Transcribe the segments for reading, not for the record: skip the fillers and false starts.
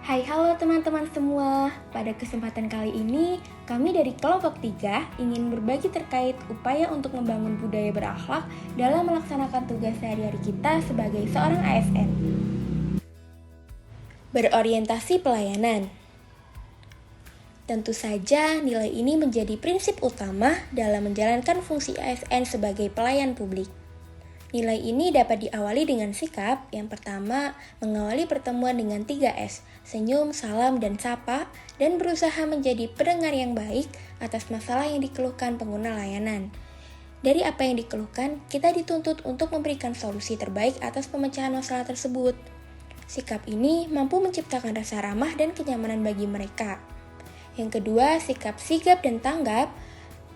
Hai halo teman-teman semua. Pada kesempatan kali ini, kami dari kelompok 3 ingin berbagi terkait upaya untuk membangun budaya berakhlak dalam melaksanakan tugas sehari-hari kita sebagai seorang ASN. Berorientasi pelayanan. Tentu saja nilai ini menjadi prinsip utama dalam menjalankan fungsi ASN sebagai pelayan publik. Nilai ini dapat diawali dengan sikap. Yang pertama, mengawali pertemuan dengan 3S, senyum, salam, dan sapa, dan berusaha menjadi pendengar yang baik atas masalah yang dikeluhkan pengguna layanan. Dari apa yang dikeluhkan, kita dituntut untuk memberikan solusi terbaik atas pemecahan masalah tersebut. Sikap ini mampu menciptakan rasa ramah dan kenyamanan bagi mereka. Yang kedua, sikap sigap dan tanggap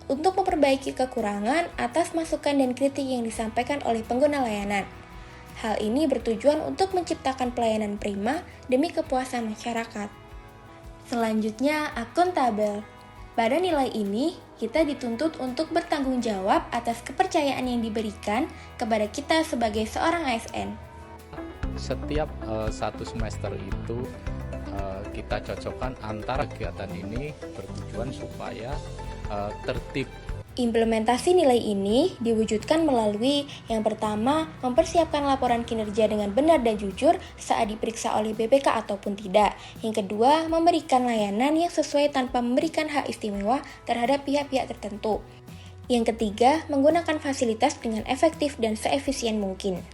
untuk memperbaiki kekurangan atas masukan dan kritik yang disampaikan oleh pengguna layanan. Hal ini bertujuan untuk menciptakan pelayanan prima demi kepuasan masyarakat. Selanjutnya, akuntabel. Pada nilai ini, kita dituntut untuk bertanggung jawab atas kepercayaan yang diberikan kepada kita sebagai seorang ASN. Setiap satu semester itu kita cocokkan antara kegiatan ini bertujuan supaya tertib. Implementasi nilai ini diwujudkan melalui yang pertama, mempersiapkan laporan kinerja dengan benar dan jujur saat diperiksa oleh BPK ataupun tidak. Yang kedua, memberikan layanan yang sesuai tanpa memberikan hak istimewa terhadap pihak-pihak tertentu. Yang ketiga, menggunakan fasilitas dengan efektif dan seefisien mungkin.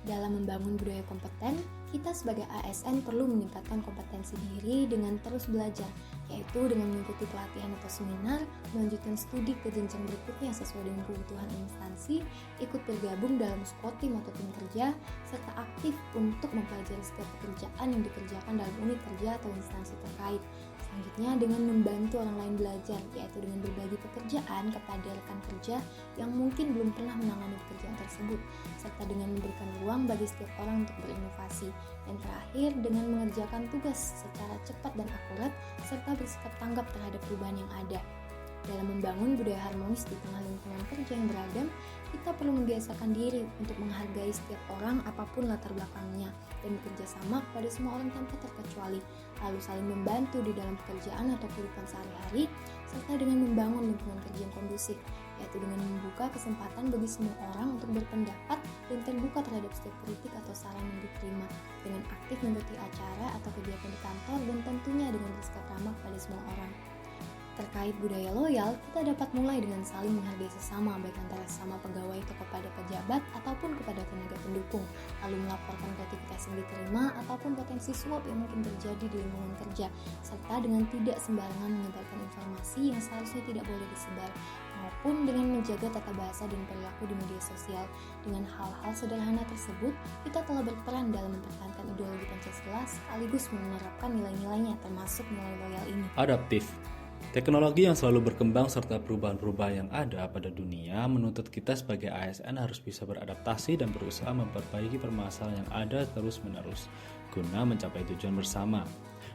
Dalam membangun budaya kompeten, kita sebagai ASN perlu meningkatkan kompetensi diri dengan terus belajar, yaitu dengan mengikuti pelatihan atau seminar, melanjutkan studi ke jenjang berikutnya sesuai dengan kebutuhan instansi, ikut bergabung dalam squad tim atau tim kerja, serta aktif untuk mempelajari setiap pekerjaan yang dikerjakan dalam unit kerja atau instansi terkait. Selanjutnya dengan membantu orang lain belajar, yaitu dengan berbagi pekerjaan kepada rekan kerja yang mungkin belum pernah menangani pekerjaan tersebut, serta dengan memberikan ruang bagi setiap orang untuk berinovasi. Dan terakhir, dengan mengerjakan tugas secara cepat dan akurat, serta bersikap tanggap terhadap perubahan yang ada. Dalam membangun budaya harmonis di tengah lingkungan kerja yang beragam, kita perlu membiasakan diri untuk menghargai setiap orang apapun latar belakangnya dan bekerja sama kepada semua orang tanpa terkecuali, lalu saling membantu di dalam pekerjaan atau kehidupan sehari-hari, serta dengan membangun lingkungan kerja yang kondusif, yaitu dengan membuka kesempatan bagi semua orang untuk berpendapat dan terbuka terhadap setiap kritik atau saran yang diterima, dengan aktif mengikuti acara atau kegiatan di kantor dan tentunya dengan bersikap ramah kepada semua orang. Terkait budaya loyal, kita dapat mulai dengan saling menghargai sesama, baik antara sesama pegawai atau kepada pejabat ataupun kepada tenaga pendukung, lalu melaporkan gratifikasi yang diterima ataupun potensi suap yang mungkin terjadi di lingkungan kerja, serta dengan tidak sembarangan menyebarkan informasi yang seharusnya tidak boleh disebar, maupun dengan menjaga tata bahasa dan perilaku di media sosial. Dengan hal-hal sederhana tersebut, kita telah berperan dalam mempertahankan ideologi Pancasila sekaligus menerapkan nilai-nilainya termasuk nilai loyal ini. Adaptif. Teknologi yang selalu berkembang serta perubahan-perubahan yang ada pada dunia menuntut kita sebagai ASN harus bisa beradaptasi dan berusaha memperbaiki permasalahan yang ada terus-menerus guna mencapai tujuan bersama.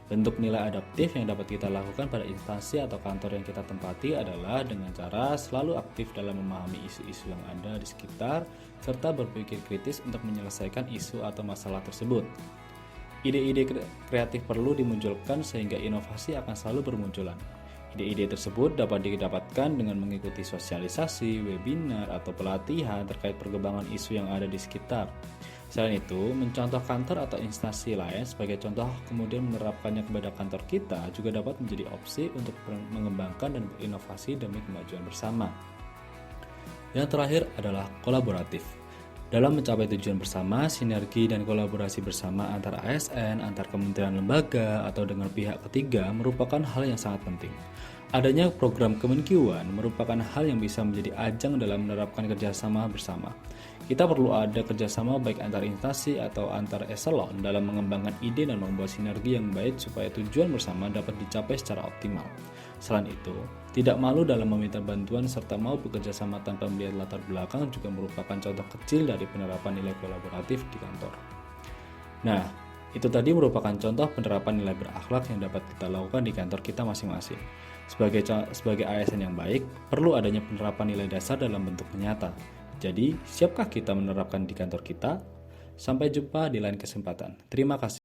Bentuk nilai adaptif yang dapat kita lakukan pada instansi atau kantor yang kita tempati adalah dengan cara selalu aktif dalam memahami isu-isu yang ada di sekitar serta berpikir kritis untuk menyelesaikan isu atau masalah tersebut. Ide-ide kreatif perlu dimunculkan sehingga inovasi akan selalu bermunculan. Ide-ide tersebut dapat didapatkan dengan mengikuti sosialisasi, webinar, atau pelatihan terkait perkembangan isu yang ada di sekitar. Selain itu, mencontoh kantor atau instansi lain sebagai contoh kemudian menerapkannya kepada kantor kita juga dapat menjadi opsi untuk mengembangkan dan berinovasi demi kemajuan bersama. Yang terakhir adalah kolaboratif. Dalam mencapai tujuan bersama, sinergi dan kolaborasi bersama antar ASN, antar kementerian lembaga, atau dengan pihak ketiga merupakan hal yang sangat penting. Adanya program Kemenkiuan merupakan hal yang bisa menjadi ajang dalam menerapkan kerjasama bersama. Kita perlu ada kerjasama baik antar instansi atau antar eselon dalam mengembangkan ide dan membuat sinergi yang baik supaya tujuan bersama dapat dicapai secara optimal. Selain itu, tidak malu dalam meminta bantuan serta mau bekerja sama tanpa melihat latar belakang juga merupakan contoh kecil dari penerapan nilai kolaboratif di kantor. Nah, itu tadi merupakan contoh penerapan nilai berakhlak yang dapat kita lakukan di kantor kita masing-masing. Sebagai ASN yang baik, perlu adanya penerapan nilai dasar dalam bentuk nyata. Jadi, siapkah kita menerapkan di kantor kita? Sampai jumpa di lain kesempatan. Terima kasih.